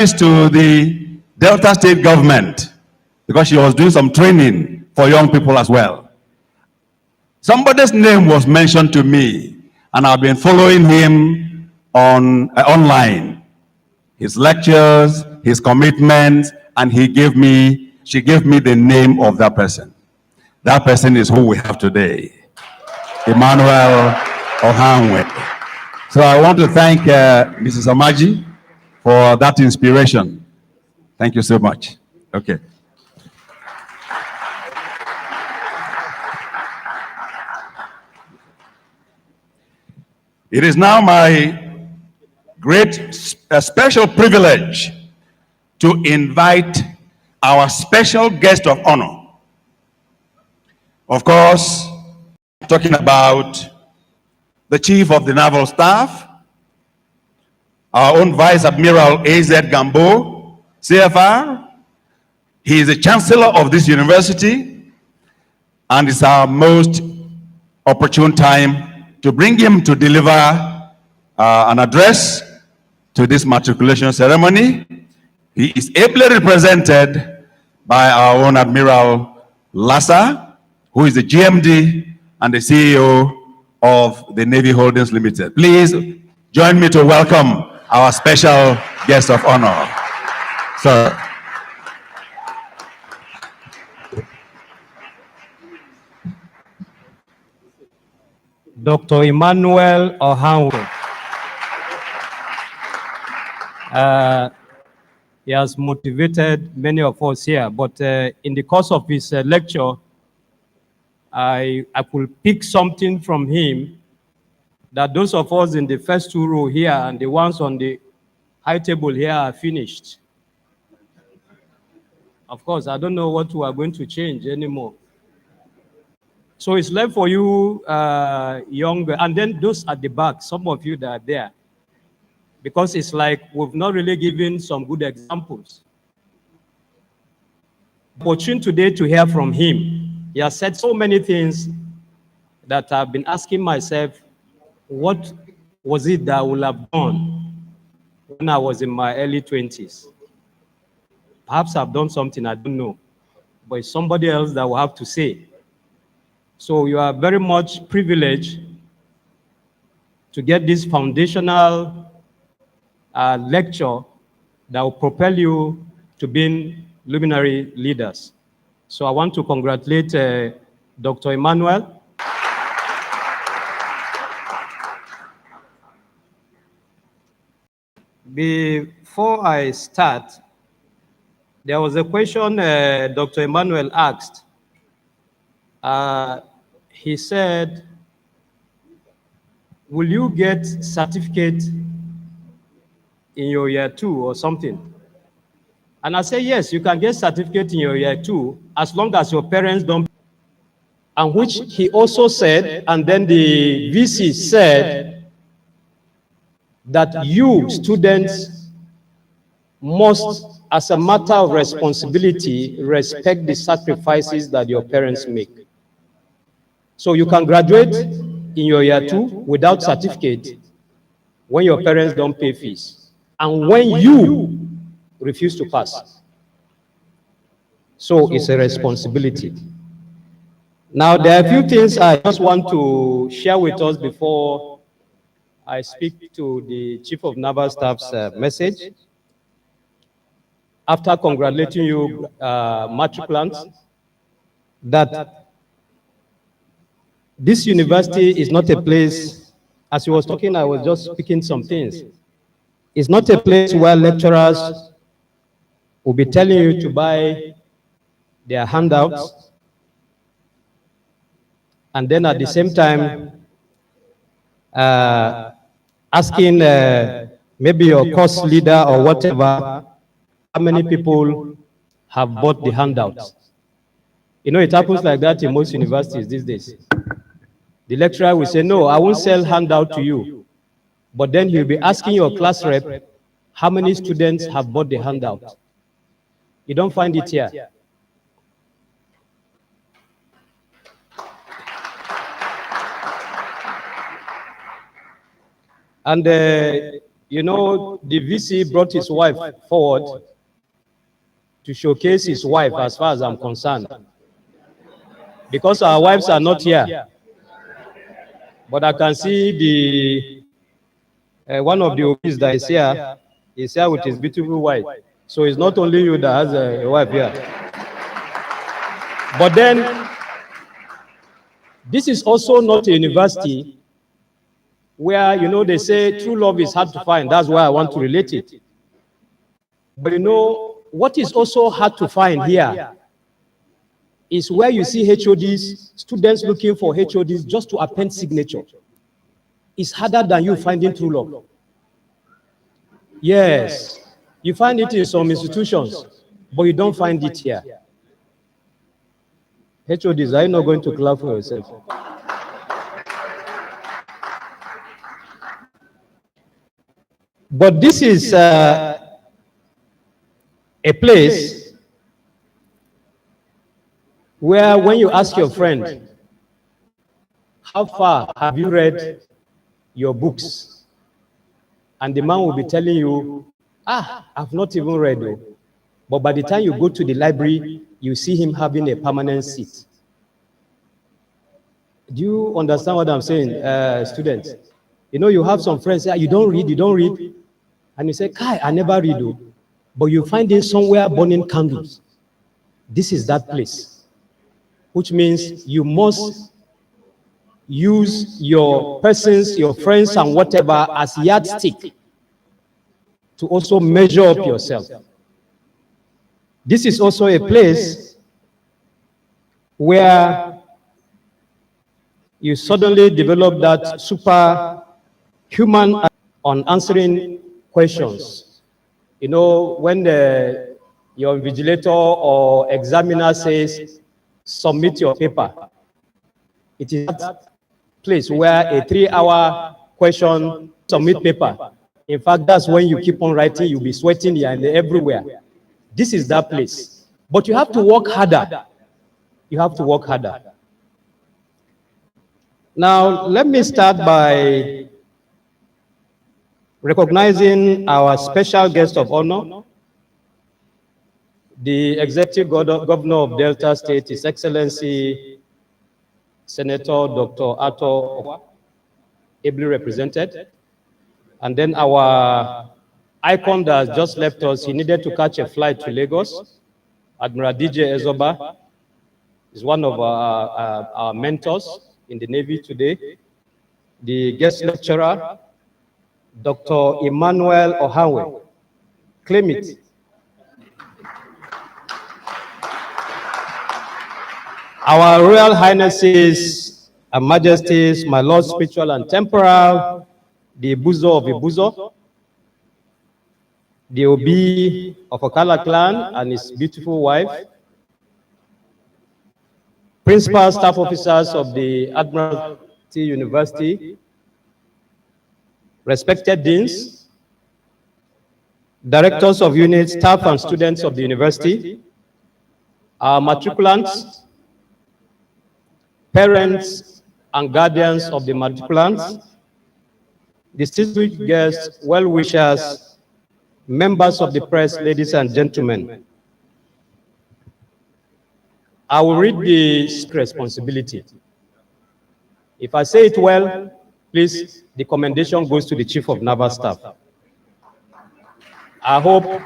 to the Delta State government because she was doing some training for young people as well. Somebody's name was mentioned to me, and I've been following him on online. His lectures, his commitments, and she gave me the name of that person. That person is who we have today, Emmanuel Ohanwe. So I want to thank Mrs. Amaji for that inspiration. Thank you so much. Okay. It is now my great special privilege to invite our special guest of honor. Of course, I'm talking about the Chief of the Naval Staff, our own Vice Admiral A.Z. Gambo, CFR. He is the Chancellor of this university, and it's our most opportune time to bring him to deliver an address to this matriculation ceremony. He is ably represented by our own Admiral Lassa, who is the GMD and the CEO of the Navy Holdings Limited. Please join me to welcome our special guest of honor. Sir. Dr. Emmanuel Ohanwe. He has motivated many of us here, but in the course of his lecture, I could pick something from him that those of us in the first two rows here and the ones on the high table here are finished. Of course, I don't know what we are going to change anymore. So it's left for you, younger, and then those at the back, some of you that are there, because it's like we've not really given some good examples. Opportunity today to hear from him. He has said so many things that I've been asking myself, what was it that I would have done when I was in my early 20s? Perhaps I've done something, I don't know, but it's somebody else that will have to say. So you are very much privileged to get this foundational lecture that will propel you to being luminary leaders. So I want to congratulate Dr. Emmanuel. Before I start, there was a question Dr. Emmanuel asked. He said, will you get certificate in your year 2 or something? And I say, yes, you can get certificate in your year 2 as long as your parents don't. And which he also said, and then the VC said, that you, students, must, as a matter of responsibility, respect the sacrifices that your parents make. So you can graduate in your year 2 without certificate when your parents don't pay fees and when you refuse to pass. So it's a responsibility. Now, there are a few things I just want to share with us before I speak to the Chief of Naval Staff's message. After congratulating you, matriculants, that this university is not a place, as he was talking, I was just speaking some things. It's not a place where lecturers will be telling you to buy their handouts, and then at the same time, asking maybe your course leader or whatever, how many people have bought the handouts. You know, it happens like that in most universities these days. The lecturer will say, no, I won't sell handout to you. But then he'll be asking your class rep, how many students have bought the handout? You don't find it here. And You know, the VC brought his wife forward to showcase his wife as far as I'm concerned. Because our wives are not here. But I can see the one of the OBs that is here with his beautiful wife. So it's not only you that has a wife here. But then, this is also not a university where, you know, they say true love is hard to find. That's why I want to relate it. But you know, what is also hard to find here is where you see HODs, students looking for HODs just to append signature. It's harder than you finding true love. Yes, you find it in some institutions, but you don't find it here. HODs, are you not going to clap for yourself? But this is a place where when you ask your friend, how far have you read your books? And the man will be telling you, I've not even read it. But by the time you go to the library, you see him having a permanent seat. Do you understand what I'm saying, students? You know, you have some friends say, you don't read. And you say, Kai, I never read. But you find it somewhere burning candles. This is that place. Which means you must use your persons, your friends, and whatever as yardstick to also measure up yourself. This is also a place where you suddenly develop that superhuman on answering questions. You know, when your invigilator or examiner says, submit your paper, it is that place where a 3-hour question, submit paper. In fact, that's when you keep on writing, you'll be sweating here and everywhere. This is that place. But you have to work harder. You have to work harder. Now, let me start by recognizing our special guest of honor, the Executive Governor of Delta State, His Excellency Senator Dr. Ato, ably represented. And then our icon that has just left us, he needed to catch a flight to Lagos. Admiral DJ Ezoba is one of our mentors in the Navy today. The guest lecturer, Dr. Emmanuel Ohanwe. Claim it. Our Royal Highnesses and Majesties, my Lord Spiritual and Temporal, the Ibuzo of Ibuzo, the Obi of Okala clan and his beautiful wife, principal staff officers of the Admiralty University, respected deans, directors of units, staff and students of the university, our matriculants, parents and guardians of the matriculants, distinguished guests, well-wishers, members of the press, ladies and gentlemen. I will read the responsibility. If I say it well, please, the commendation goes to the Chief of Naval Staff. I hope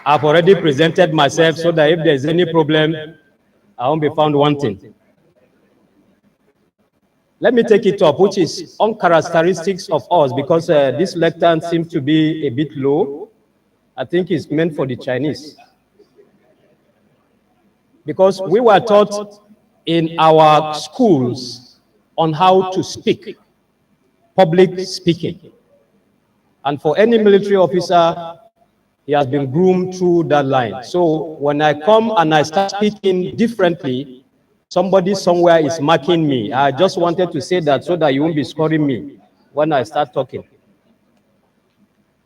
I've already presented myself so that if there's any problem, I won't be found wanting. Let me take it up, which is uncharacteristics of us, because this lectern seems to be a bit low. I think it's meant for the Chinese. Because we were taught in our schools on how to speak, public speaking. And for any military officer, he has been groomed through that line. So when I come and I start speaking differently, somebody somewhere is marking me. I just wanted to say that so that you won't be scoring me when I start talking.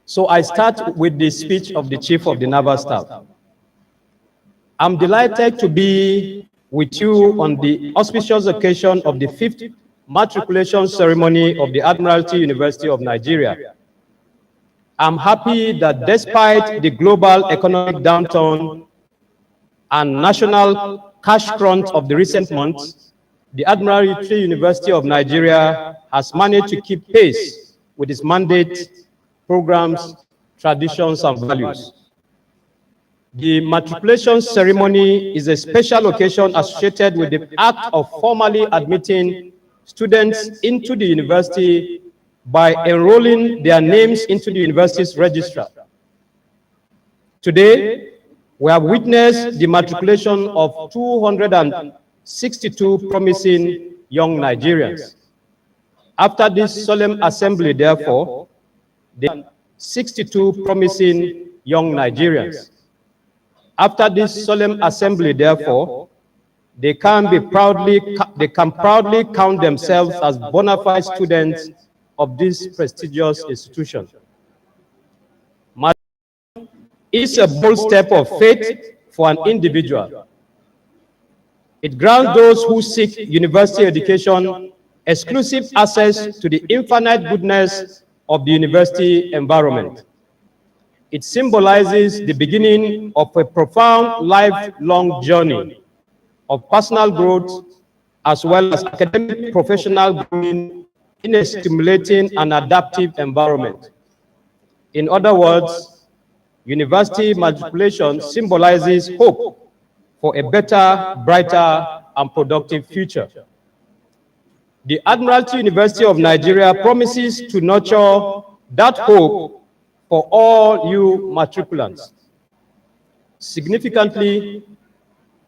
So I start with the speech of the Chief of the Naval Staff. I'm delighted to be with you on the auspicious occasion of the 5th matriculation ceremony of the Admiralty University of Nigeria. I'm happy that despite the global economic downturn and national cash crunch of the recent months, the Admiralty University of Nigeria has managed to keep pace with its mandate, programs, traditions, and values. The matriculation ceremony is a special occasion associated with the act of formally admitting students into the university by enrolling their names into the university's registrar. Today, we have witnessed the matriculation of 262 promising young Nigerians. After this solemn assembly, therefore, there are 62 promising young Nigerians. After this solemn assembly, therefore, they can proudly count themselves as bona fide students of this prestigious institution. It's a bold step of faith for an individual. It grants those who seek university education exclusive access to the infinite goodness of the university environment. It symbolizes the beginning of a profound lifelong journey of personal growth as well as academic professional growth in a stimulating and adaptive environment. In other words, university matriculation symbolizes hope for a better, brighter, and productive future. The Admiralty University of Nigeria promises to nurture that hope for all you matriculants. Significantly,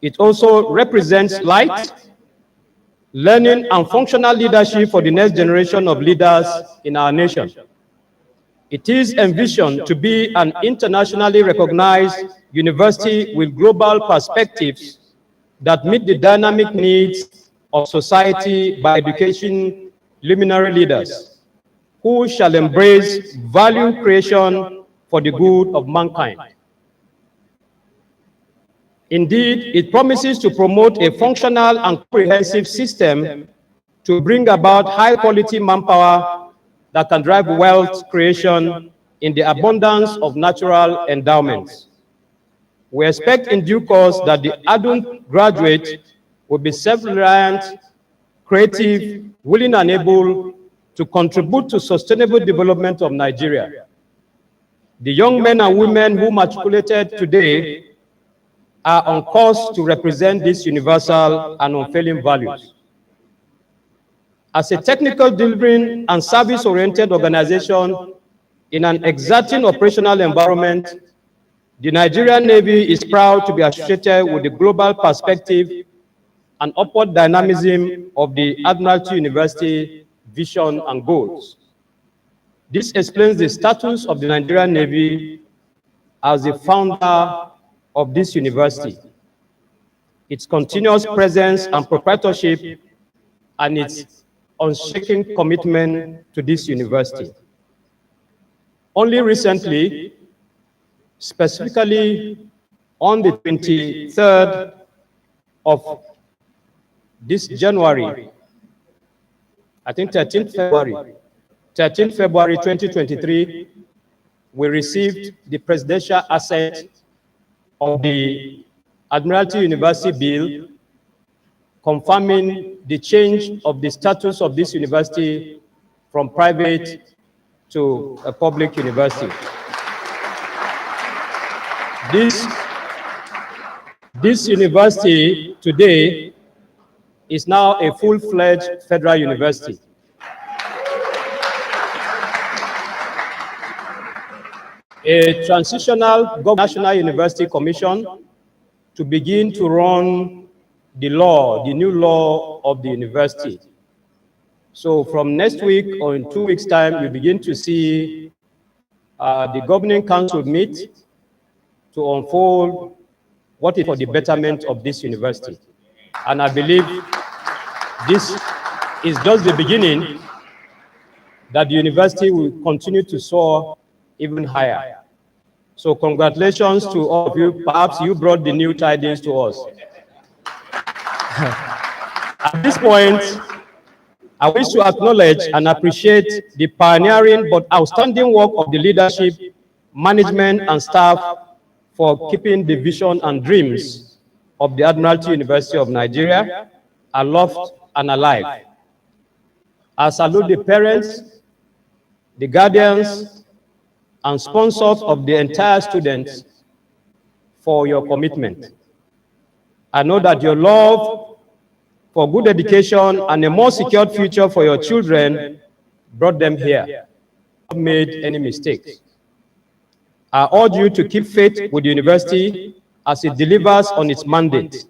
it also represents light, learning, and functional leadership for the next generation of leaders in our nation. It is envisioned to be an internationally recognized university with global perspectives that meet the dynamic needs of society by education luminary leaders who shall embrace value creation for the good of mankind. Indeed, it promises to promote a functional and comprehensive system to bring about high-quality manpower that can drive wealth creation in the abundance of natural endowments. We expect in due course that the Adun graduate will be self-reliant, creative, willing and able to contribute to sustainable development of Nigeria. The young men and women who matriculated today are on course to represent these universal and unfailing values. As a technical delivering and service-oriented organization in an exciting operational environment, the Nigerian Navy is proud to be associated with the global perspective and upward dynamism of the Admiralty University vision and goals. This explains the status of the Nigerian Navy as the founder of this university, its continuous presence and proprietorship, and its unshaken commitment to this university. Only recently, specifically on the 23rd of this January, I think 13th February 2023, we received the presidential assent of the Admiralty University Bill confirming the change of the status of this university from private to a public university. This university today is now a full-fledged federal university. A transitional national university commission to begin to run the new law of the university. So from next week or in 2 weeks' time, you begin to see the governing council meet to unfold what is for the betterment of this university. And I believe this is just the beginning, that the university will continue to soar even higher. So congratulations to all of you. Perhaps you brought the new tidings to us. At this point, I wish to acknowledge and appreciate the pioneering but outstanding work of the leadership, management, and staff for keeping the vision and dreams of the Admiralty University of Nigeria aloft and alive. I salute the parents, the guardians, and sponsors of the entire students for your commitment. I know that your love for good education and a more secured future for your children brought them here. Not made any mistakes. I urge you to keep faith with the university as it delivers on its mandate.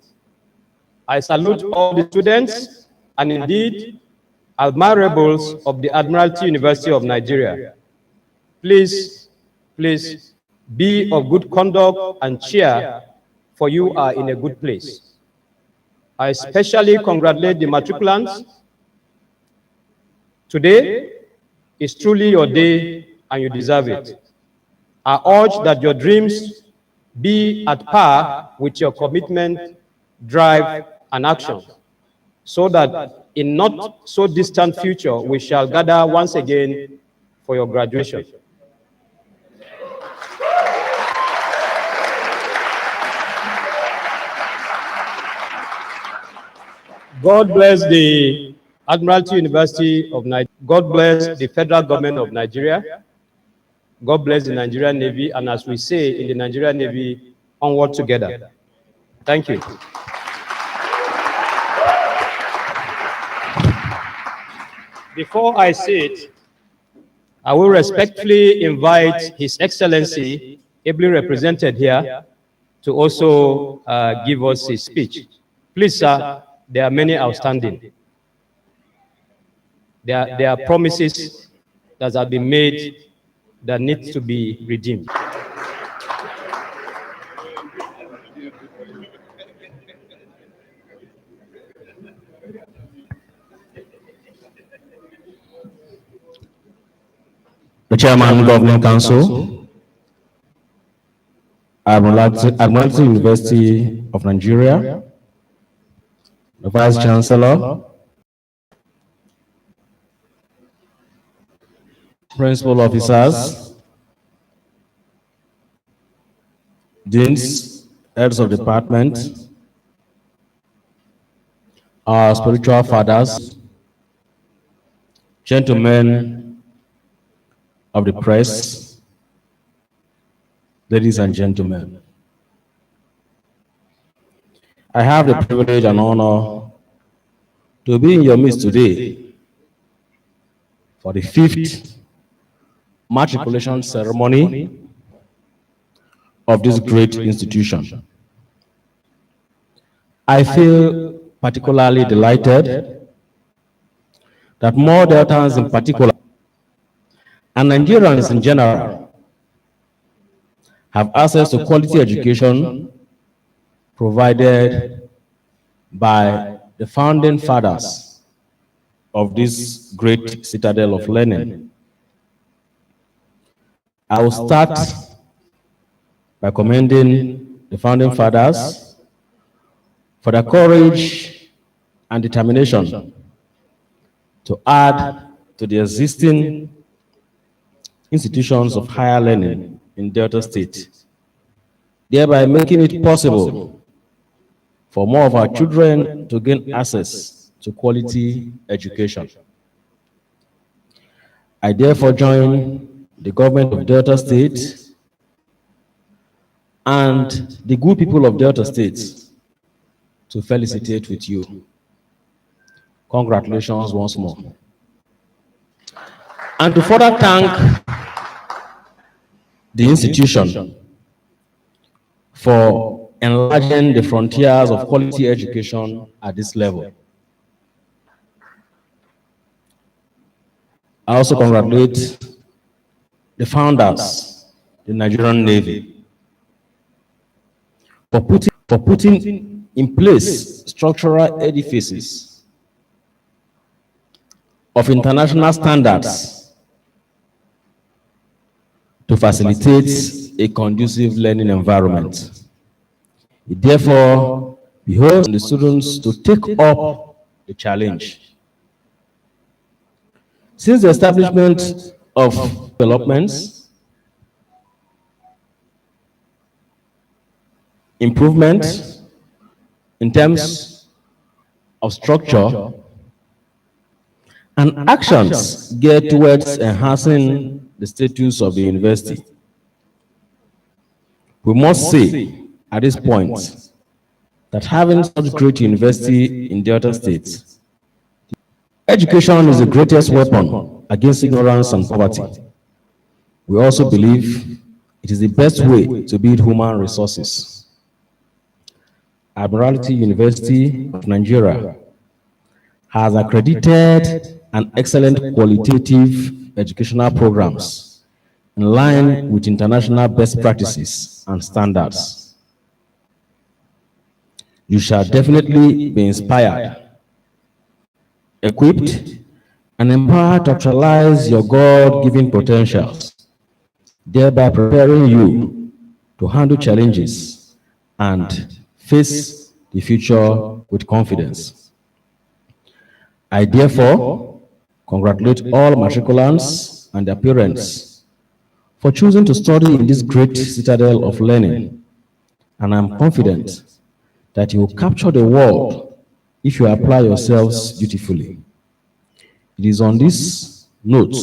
I salute all the students and indeed admirables of the Admiralty University of Nigeria. Please be of good conduct and cheer, for you are in a good place. I especially congratulate the matriculants. Today is truly your day and you deserve it. I urge that your dreams be at par with your commitment, drive, and action, so that in not so distant future, we shall gather once again for your graduation. God bless the Admiralty University of Nigeria. God bless the federal government of Nigeria. God bless the Nigerian Navy, and as we say in the Nigerian Navy, onward together. Thank you. Before I sit, I will respectfully invite His Excellency, ably represented here, to also give us his speech. Please, sir, there are many outstanding. There are promises that have been made that need to be redeemed. The Chairman, Governing Council, Admiralty University of Nigeria, the Vice Chancellor, Principal Officers, Deans, Heads of Department, our spiritual fathers, gentlemen of the press, ladies and gentlemen. I have the privilege and honor to be in your midst today for the 5th matriculation ceremony of this great institution. I feel particularly delighted that more Deltans in particular and Nigerians in general have access to quality education provided by the founding fathers of this great citadel of learning. I will start by commending the founding fathers for their courage and determination to add to the existing institutions of higher learning in Delta State, thereby making it possible for more of our children to gain access to quality education. I therefore join the government of Delta State and the good people of Delta State to felicitate with you. Congratulations once more. And to further thank the institution for enlarging the frontiers of quality education at this level. I also congratulate the founders, the Nigerian Navy, for putting in place structural edifices of international standards to facilitate a conducive learning environment. It therefore behoves the students to take up the challenge Since the establishment of developments, improvement in terms of structure, and actions geared towards enhancing the status of the university, we must say at this point that having such great university in Delta State, education is the greatest weapon against ignorance and poverty. We also believe it is the best way to build human resources. Admiralty University of Nigeria has accredited an excellent qualitative educational programs in line with international best practices and standards. You shall definitely be inspired, equipped, and empowered to actualize your God-given potentials, thereby preparing you to handle challenges and face the future with confidence. I therefore congratulate all matriculants and their parents for choosing to study in this great citadel of learning, and I'm confident that you will capture the world if you apply yourselves dutifully. It is on this note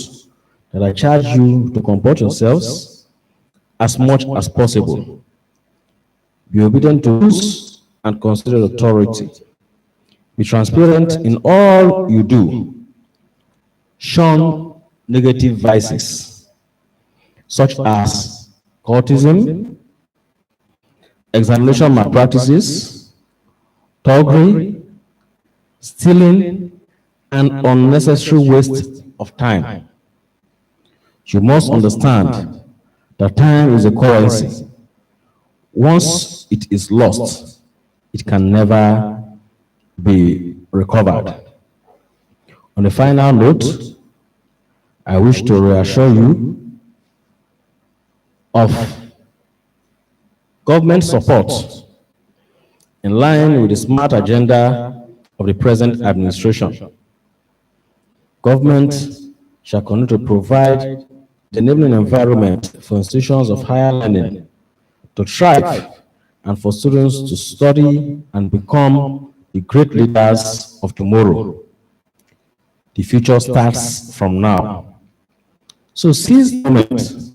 that I charge you to comport yourselves as much as possible. Be obedient to rules and consider authority. Be transparent in all you do. Shun negative vices, such as cultism, examination malpractices, thuggery, stealing, and unnecessary waste of time. You must understand that time is a currency. Once it is lost, it can never be recovered. On a final note, I wish to reassure you of government support in line with the smart agenda of the present administration. Government shall continue to provide the enabling environment for institutions of higher learning to thrive and for students to study and become the great leaders of tomorrow. The future starts from now. So seize the moment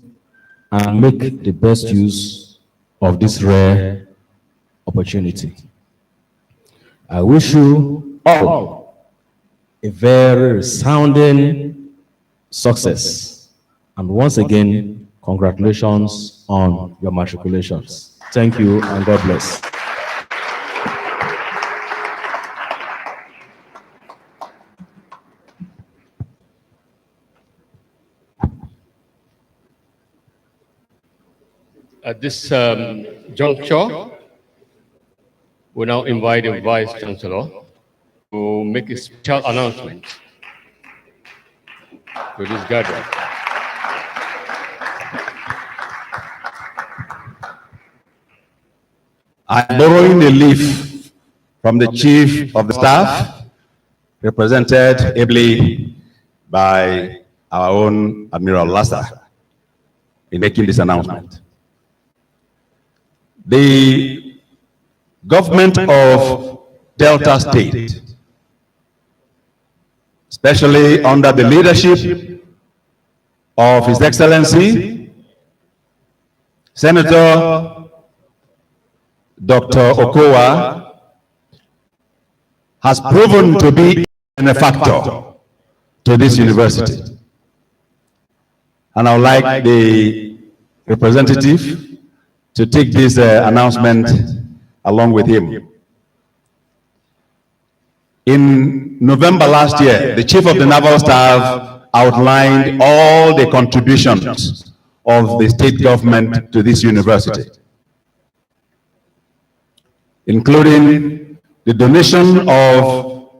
and make the best use of this rare opportunity. I wish you all a very resounding success. And once again, congratulations on your matriculations. Thank you and God bless. At this juncture, we now invite the Vice Chancellor to make a special announcement to this gathering. I'm borrowing a leaf from the Chief of the Staff, represented ably by our own Admiral Lassa, in making this announcement. The government of Delta State, especially under the leadership of His Excellency Senator Dr. Okowa, has proven to be a benefactor to this university. And I would like the representative to take this announcement along with him. In November last year, the Chief of the Naval Staff outlined all the contributions of the state government to this university, including the donation of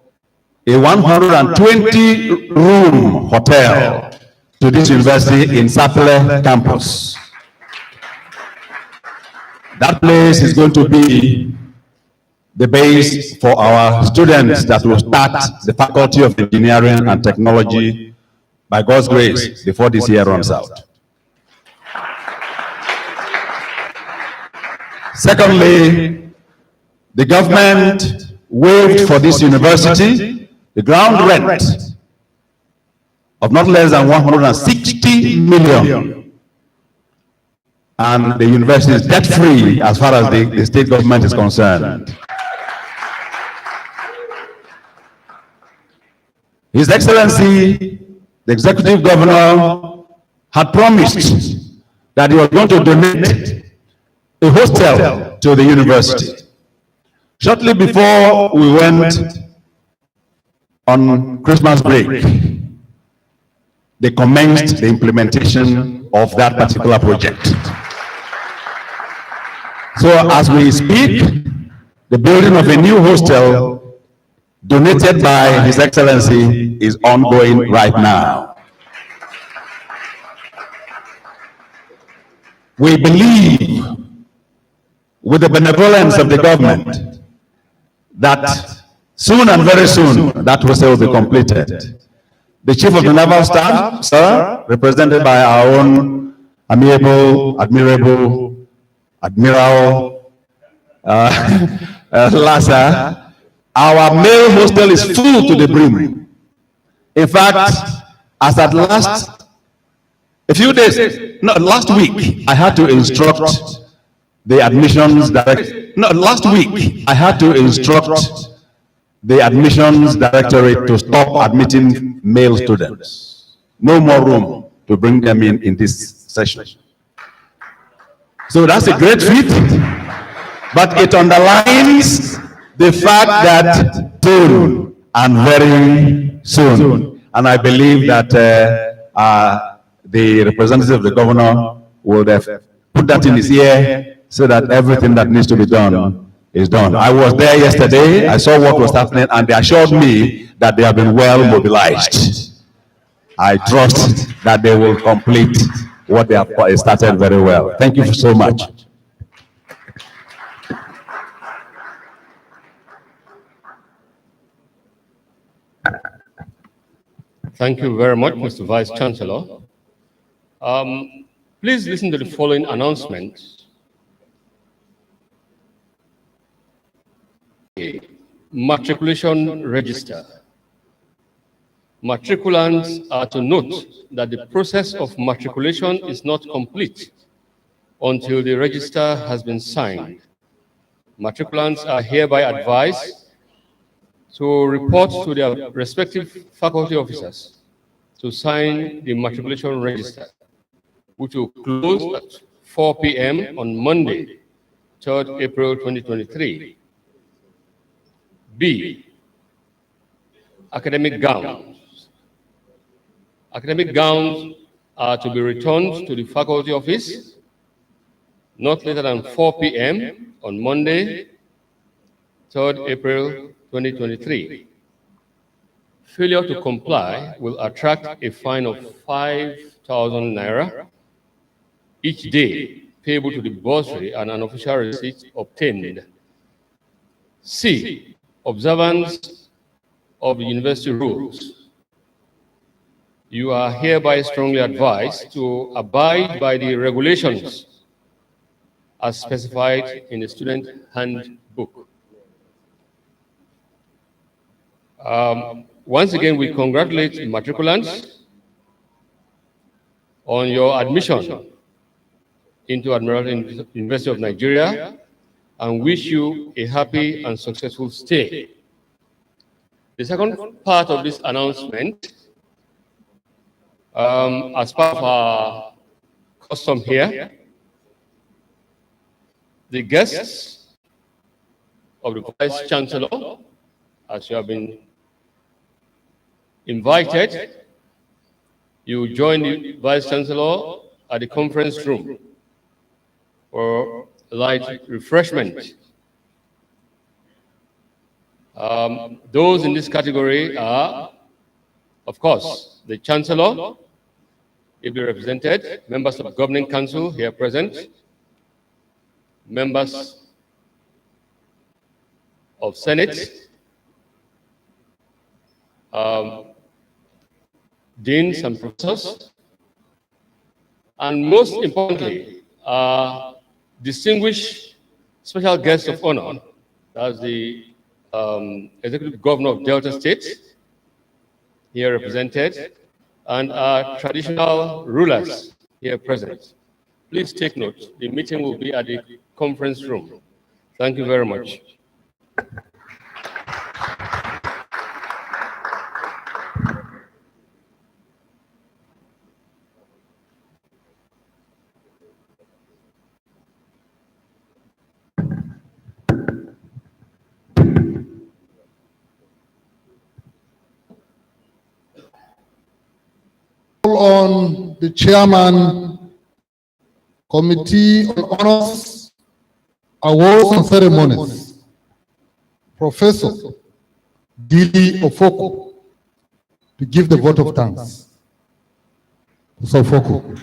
a 120-room hotel to this university in Sapele campus. That place is going to be the base for our students that will start the Faculty of Engineering and Technology by God's grace, before this year runs out. Secondly, the government waived for this university the ground rent of not less than 160 million. And the university is debt-free as far as the state government is concerned. His Excellency, the Executive Governor, had promised that he was going to donate a hostel to the university. Shortly before we went on Christmas break, they commenced the implementation of that particular project. So as we speak, the building of a new hostel donated by His Excellency is ongoing right now. We believe, with the benevolence of the government, that soon and very soon that hostel will be completed. The Chief of the Naval Staff, sir, represented by our own amiable, admirable Admiral Lassa, our male hostel is full to the brim. In fact, as at last week, I had to instruct the admissions directorate. I had to instruct the admissions directorate to stop admitting male students. No more room to bring them in this session. So that's a great feat, but it underlines the fact that soon and very soon, and I believe that the representative of the governor will put that in his ear so that everything that needs to be done is done. I was there yesterday, I saw what was happening, and they assured me that they have been well mobilized. I trust that they will complete what they have started very well. Thank you so much. Thank you very much, Mr. Vice Chancellor. Please listen to the following announcement. Matriculation register. Matriculants are to note that the process of matriculation is not complete until the register has been signed. Matriculants are hereby advised to report to their respective faculty officers to sign the matriculation register, which will close at 4 p.m. on Monday, 3rd April 2023. B, academic gowns. Academic gowns are to be returned to the faculty office not later than 4 p.m. on Monday, 3rd April 2023. Failure to comply will attract a fine of 5,000 naira each day, payable to the bursary and an official receipt obtained. C, observance of the university rules. You are hereby strongly advised to abide by the regulations as specified in the student handbook. Once again, we congratulate matriculants on your admission into Admiral University of Nigeria and wish you a happy and successful stay. The second part of this announcement, as part of our custom here, the guests of the Vice Chancellor, as you have been invited, you join the Vice Chancellor at the conference room for light refreshment. Those in this category are, of course, the Chancellor, will be represented, members of the Governing Council here present, members of Senate, deans and professors, and most importantly, our distinguished special guest of honor, that's the Executive Governor of Delta State, here represented, and our traditional rulers here present. Please take note, the meeting will be at the conference room. Thank you very much. On the chairman, Committee on Honors, Awards and Ceremonies, Professor Dili Ofoko, to give the vote of thanks. Professor Ofoko.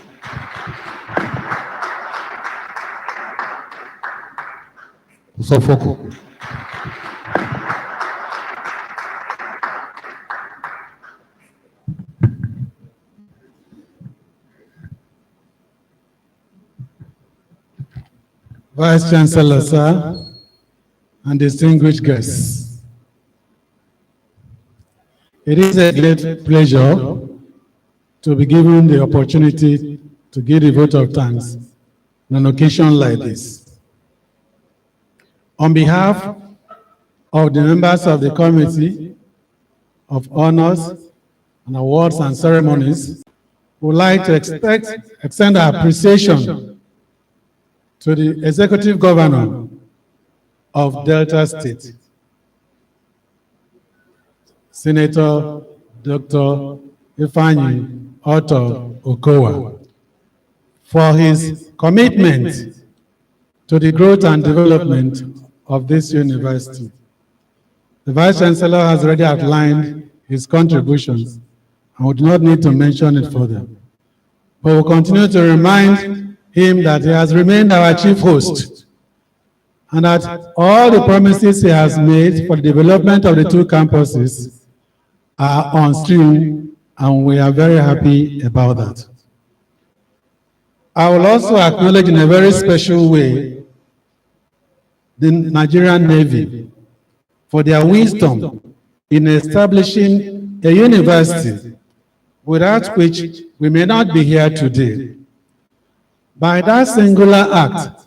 Professor Ofoko. Vice Chancellor, sir, and distinguished guests. It is a great pleasure to be given the opportunity to give the vote of thanks on an occasion like this. On behalf of the members of the Committee of Honors and Awards and Ceremonies, we would like to extend our appreciation to the Executive Governor of Delta State, Senator Dr. Ifeanyi Otto Okowa, for his commitment to the growth and development of this university. The Vice Chancellor has already outlined his contributions, and we do not need to mention it further. But we'll continue to remind him that he has remained our chief host, and that all the promises he has made for the development of the two campuses are on stream, and we are very happy about that. I will also acknowledge in a very special way the Nigerian Navy for their wisdom in establishing a university without which we may not be here today. By that singular act,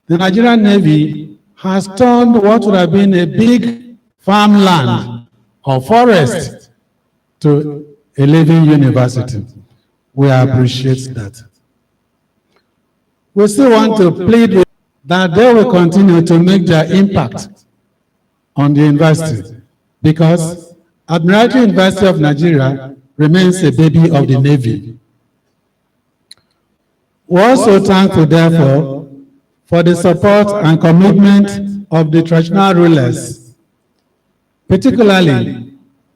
the Nigerian Navy has turned what would have been a big farmland or forest to a living university. We appreciate that. We still want to plead with that they will continue to make their impact on the university, because Admiralty University of Nigeria remains a baby of the Navy. We are also thankful, therefore, for the support and commitment of the traditional rulers, particularly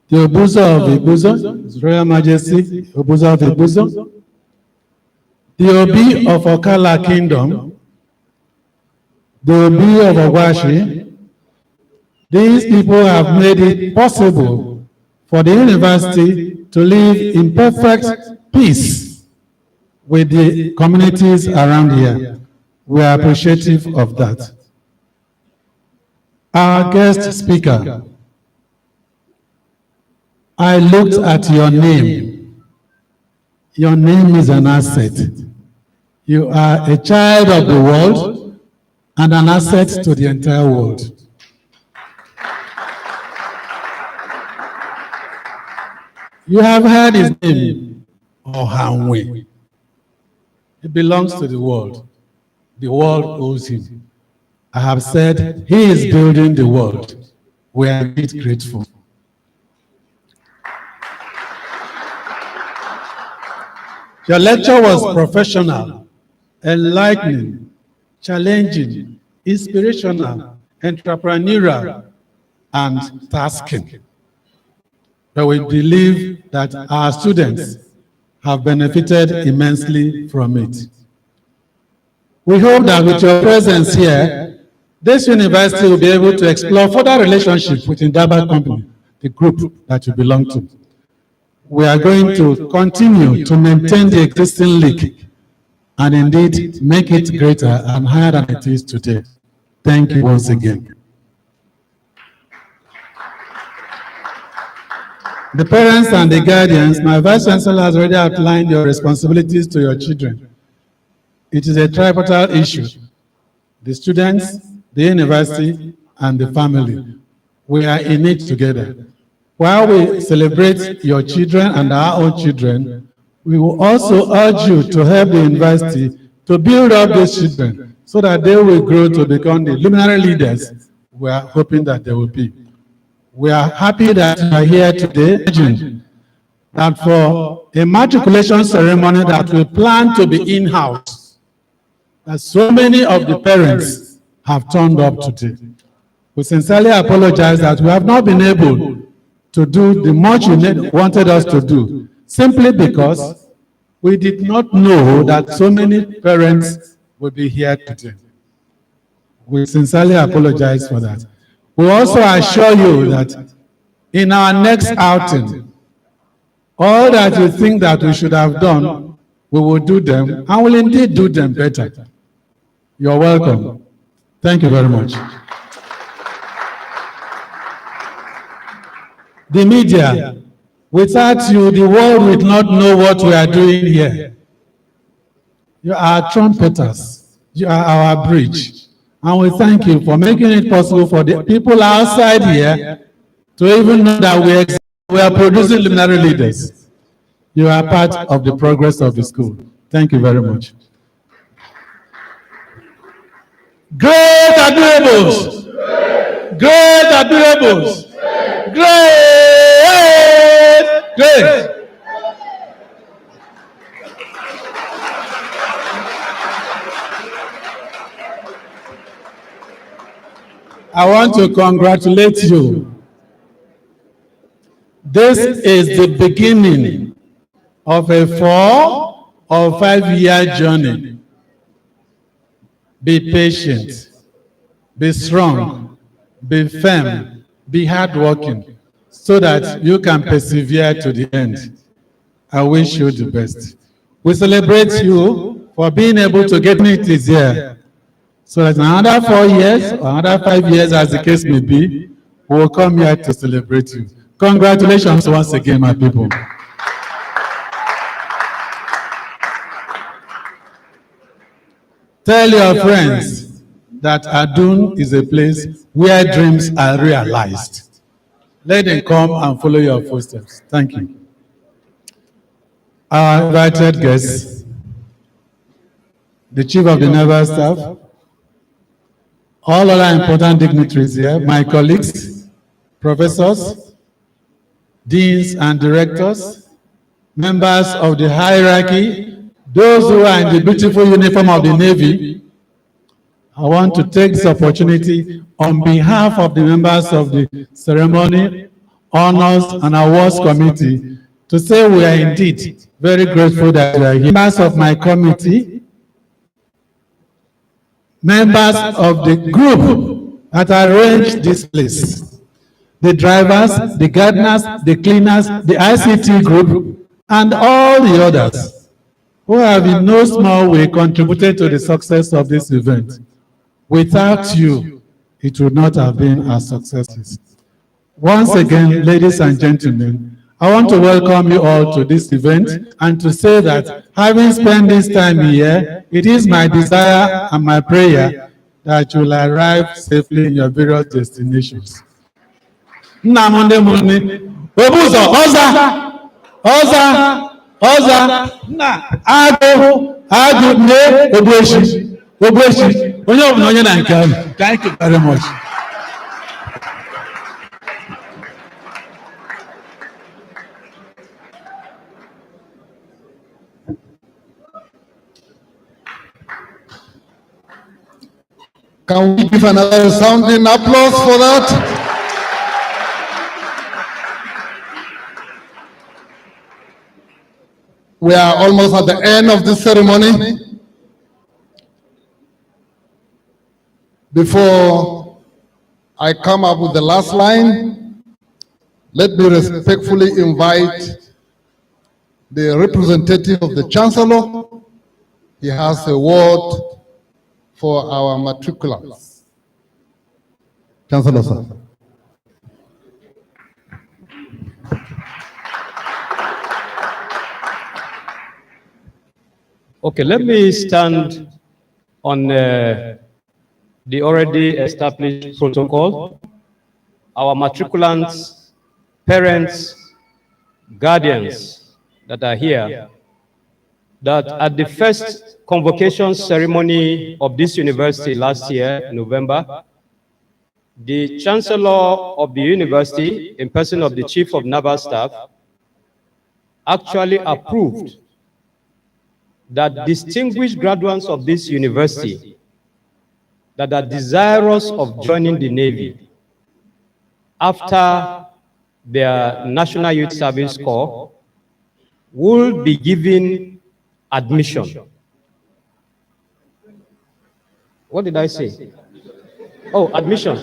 the Obuzo of Ibuzo, His Royal Majesty Obuzo of Ibuzo, the Obi of Okala Kingdom, the Obi of Owashi. These people have made it possible for the university to live in perfect peace with the communities around here. We are appreciative of that. Our guest speaker, I looked at your name. Your name is an asset. You are a child of the world and an asset to the entire world. You have heard his name, Ohanwe. It belongs to the world. The world owes him. I have said he is building the world. We are indeed grateful. Your lecture was professional, enlightening, challenging, inspirational, entrepreneurial, and tasking. But we believe that our students have benefited immensely from it. We hope that with your presence here, this university will be able to explore further relationships with Indaba Company, the group that you belong to. we are going to continue to maintain the existing league and indeed make it greater and higher than it is today. Thank you once again. The parents and the guardians, my Vice Chancellor has already outlined your responsibilities to your children. It is a tripartite issue. The students, the university, and the family. We are in it together. While we celebrate your children and our own children, we will also urge you to help the university to build up these children so that they will grow to become the luminary leaders we are hoping that they will be. We are happy that you are here today, that for a matriculation ceremony that we plan to be in-house, that so many of the parents have turned up today. We sincerely apologize that we have not been able to do the much you wanted us to do, simply because we did not know that so many parents will be here today. We sincerely apologize for that. We also assure you that in our next outing, all that you think that we should have done, we will do them, and will indeed do them better. You're welcome. Thank you very much. The media, without you, the world would not know what we are doing here. You are trumpeters. You are our bridge. And we thank you for making it possible for the people outside here to even know that we are producing luminary leaders. You are part of the progress of the school. Thank you very much. Great adorables! Great adorables! Great! Great! I want to congratulate you. This is the beginning of a 4 or 5 year journey. Be patient, be strong, be firm, be hardworking, so that you can persevere to the end. I wish you the best. We celebrate you for being able to get it this year. So that in another 4 years, or another 5 years, as the case may be, we will come here to celebrate you. Congratulations once again, my people. Tell your friends that Adun is a place where dreams are realized. Let them come and follow your footsteps. Thank you. Our invited guests, the Chief of the Naval Staff, all other important dignitaries here, my colleagues, professors, deans and directors, members of the hierarchy, those who are in the beautiful uniform of the Navy. I want to take this opportunity on behalf of the members of the Ceremony, Honors and Awards Committee to say we are indeed very grateful that you are here. Members of my committee, members of the group that arranged this place, the drivers, the gardeners, the cleaners, the ICT group, and all the others who have in no small way contributed to the success of this event. Without you, it would not have been as successful. Once again, ladies and gentlemen, I want to welcome you all to this event and to say that having spent this time here, it is my desire and my prayer that you will arrive safely in your various destinations. Nnamonde Muni, Obuzo, Oza, na Adun, ne, Obueshi, onye ọbụla onye na nke ahụ. Thank you very much. Can we give another sounding applause for that? We are almost at the end of this ceremony. Before I come up with the last line, let me respectfully invite the representative of the Chancellor. He has a word for our matriculants. Chancellor, sir. Okay, let me stand on the already established protocol. Our matriculants, parents, guardians that are here, that at the first convocation ceremony of this university last year, November, the Chancellor of the university, in person of the Chief of Naval Staff, actually approved that distinguished graduates of this university that are desirous of joining the Navy after their National Youth Service Corps will be given admission. What did I say? Oh, admission.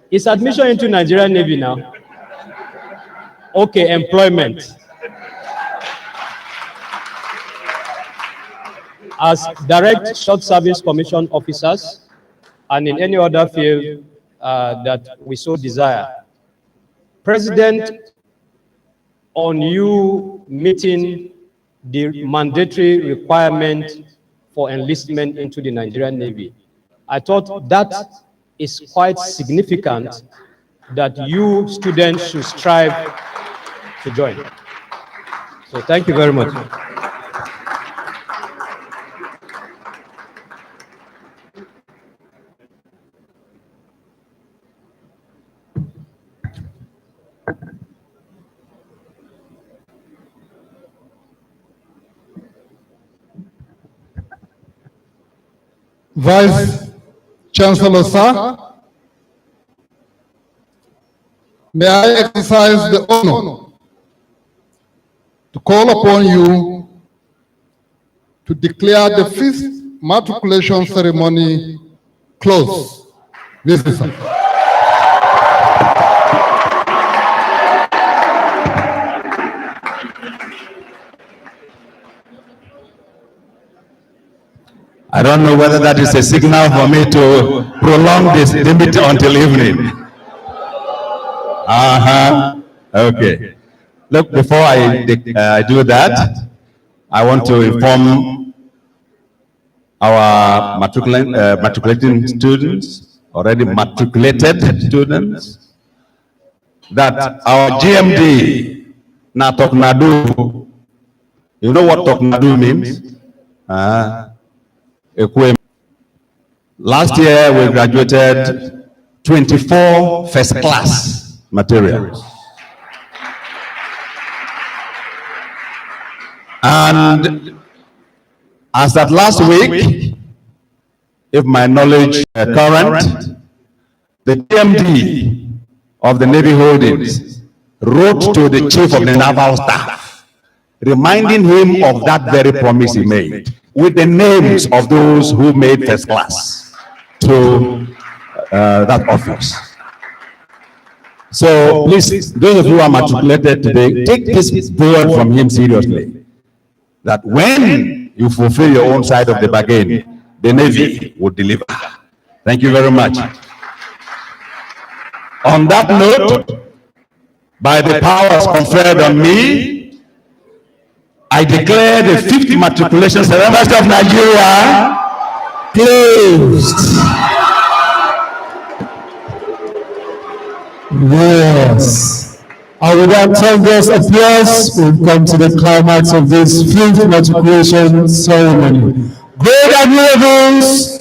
Is admission into Nigerian Navy now? Okay, employment. As direct short service commission officers and in any other field that we so desire. President, on you meeting the mandatory requirement for enlistment into the Nigerian Navy, I thought that is quite significant that you students should strive to join. So thank you very much. Vice Chancellor, sir, may I exercise the honor to call upon you to declare the fifth matriculation ceremony closed. This is sir. I don't know whether that is a signal for me to prolong this limit until evening. Okay. Look, before I do that, I want to inform our matriculating students, already matriculated students, that our GMD, na Toknadu, you know what Toknadu means? Last year, we graduated 24 first-class materials. And as at last week, if my knowledge is current, the GMD of the Navy Holdings wrote to the Chief of the Naval Staff, reminding him of that very promise he made, with the names of those who made first class to that office. So please, those of you who are matriculated today, take this word from him seriously, that when you fulfill your own side of the bargain, the Navy will deliver. Thank you very much. On that note, by the powers conferred on me, I declare the fifth matriculation ceremony of Nigeria closed. Yes. And with that tremendous applause, we've come to the climax of this fifth matriculation ceremony. Great admirals!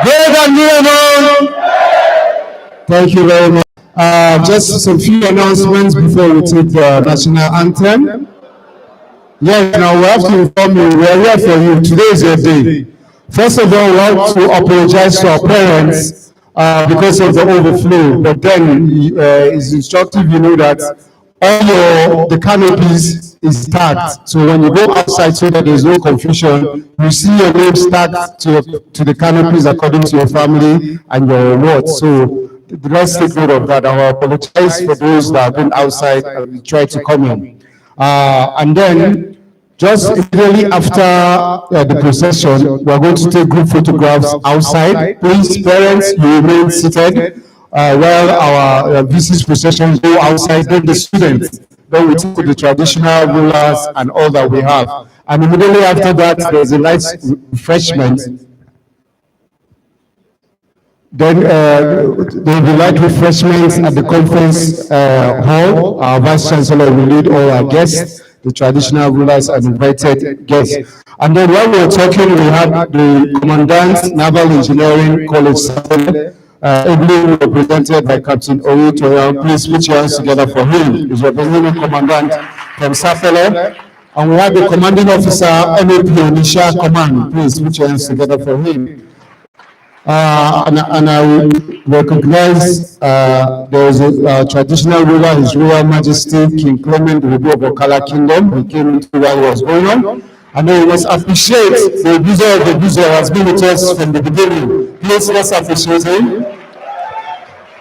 Great admirals! Thank you very much. Just some few announcements before we take the national anthem. Yes, now we have to inform you, we are here for you. Today is your day. First of all, we want to apologize to our parents because of the overflow. But then it's instructive, you know, that all the canopies is stacked. So when you go outside, so that there's no confusion, you see your name stacked to the canopies according to your family and your awards. So let's take note of that. I will apologize for those that have been outside and try to come in. And then, just immediately after the procession, we are going to take group photographs outside. Please, parents, you remain seated while our VC's processions go outside. Then the students, then we take the traditional rulers and all that we have. And immediately after that, there's a nice refreshment. Then there will be light refreshments at the conference hall. Our Vice Chancellor will lead all our guests, the traditional rulers and invited guests. And then while we were talking, we had the Commandant, Naval Engineering College, ably represented by Captain Oyu Toyan. Please put your hands together for him. He's representing Commandant from Sapele. And we have the Commanding Officer, MAP Onisha Command. Please put your hands together for him. And I will recognize there is a traditional ruler, His Royal Majesty King Clement Rubu of Okala Kingdom. He came into what was going on. And then we must appreciate the abuser of the abuser has been with us from the beginning. Please let's appreciate him.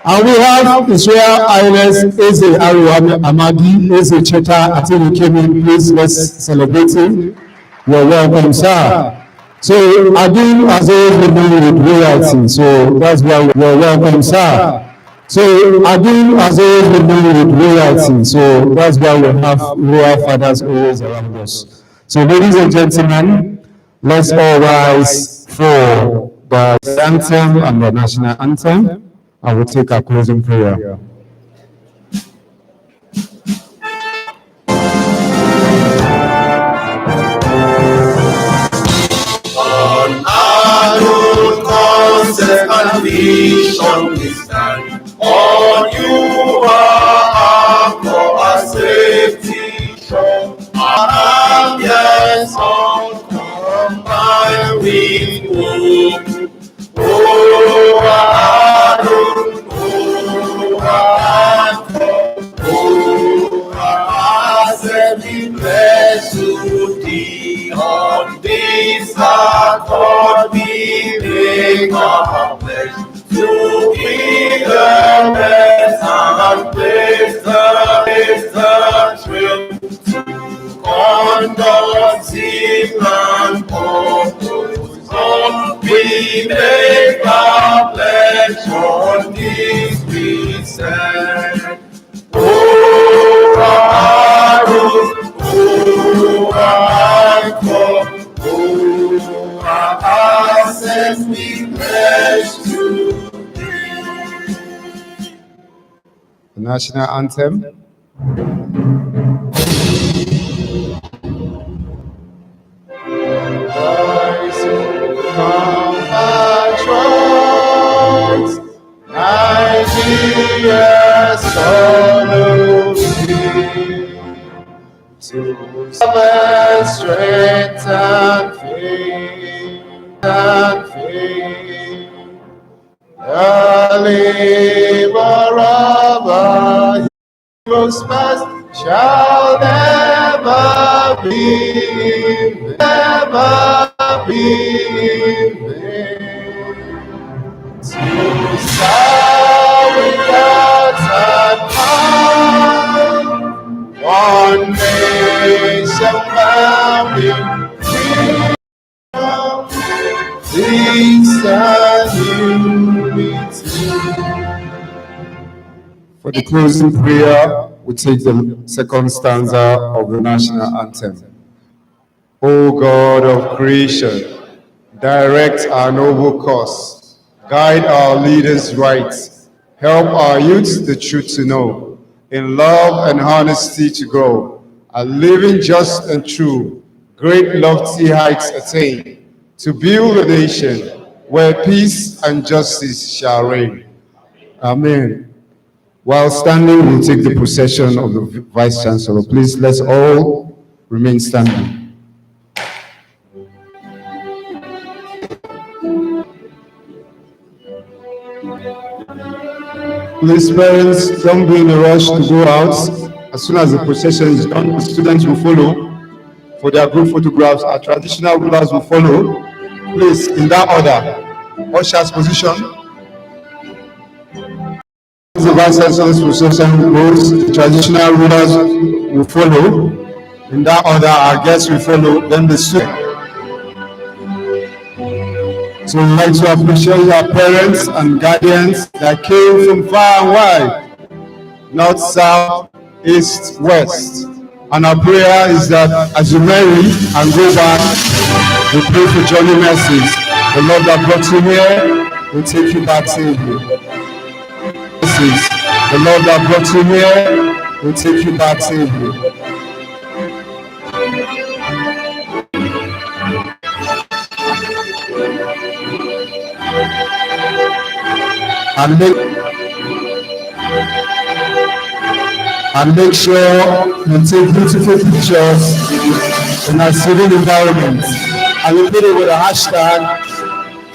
And we have His Royal Highness Eze Aru Amadi, Eze Cheta. I think he came in. Please let's celebrate him. You're welcome, sir. So Adun has always been known with royalty, so that's why we're welcome, sir. So Adun has always been known with royalty, so that's why we have royal fathers always around us. So ladies and gentlemen, let's all rise for the anthem and the national anthem. I will take our closing prayer. And vision we stand on you are our safety shore. Our yes all combined with hope. Oh, Adun, oh, we bless you, thee on this accord we make our pledge to be the best and place the trail to conduct him and purpose. On we make our pledge on this we stand. Oh, Adun, oh, our sense we bless you. The national anthem. Nigeria's follow me to serve strength and faith, the labor of our heroes past shall never be in vain. To serve with God's hand, one nation bound in freedom, peace and unity. For the closing prayer, we take the second stanza of the national anthem. O God of creation, direct our noble course. Guide our leaders right. Help our youth the truth to know. In love and honesty to grow. A living just and true. Great lofty heights attain. To build a nation where peace and justice shall reign. Amen. While standing, we'll take the procession of the Vice Chancellor. Please, let's all remain standing. Please, parents, don't be in a rush to go out. As soon as the procession is done, the students will follow for their group photographs. Our traditional rulers will follow. Please, in that order. Usher's position. the Vice Chancellor's procession goes, the traditional rulers will follow. In that order, our guests will follow. Then the students. So we'd like to appreciate our parents and guardians that came from far and wide, north, south, east, west. And our prayer is that as you marry and go back, we pray for journey mercies. The Lord that brought you here will take you back safely. The Lord that brought you here will take you back safely. And make sure you take beautiful pictures in a serene environment. And you put it with a hashtag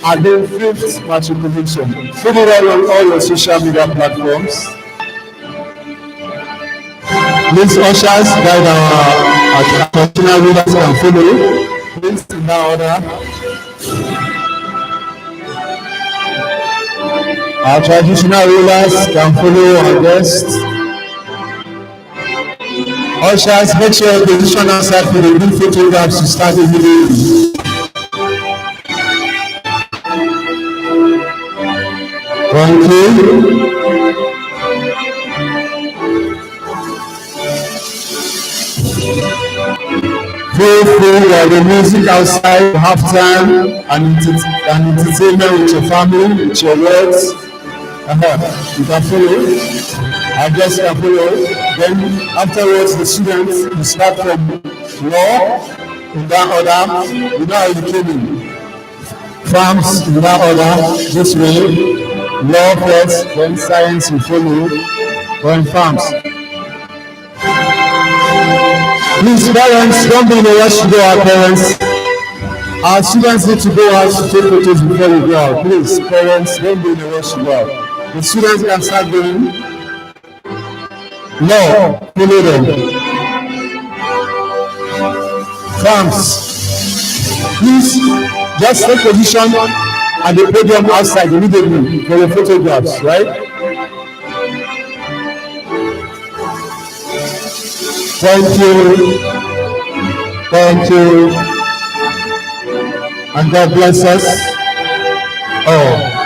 Adun 5th Matriculation. Put it on all your social media platforms. Please, ushers, guide our traditional rulers can follow. Please, in that order. Our traditional rulers can follow our guests. Ushers, make sure you position outside for the group photographs to start immediately. Thank you. Feel free while the music outside, have time and entertainment with your family, with your words. You can follow. Our guests can follow. Then afterwards, the students will start from law in that order. You know how you came in. Farms in that order, this way. Law first, then science will follow. Then farms. Please, parents, don't be in a rush to go out, parents. Our students need to go out to take photos before we go out. Please, parents, don't be in a rush to go out. The students can start going. No, follow them. Farms. Please, just take position at the podium outside immediately for the photographs, right? Thank you. Thank you. And God bless us. Oh.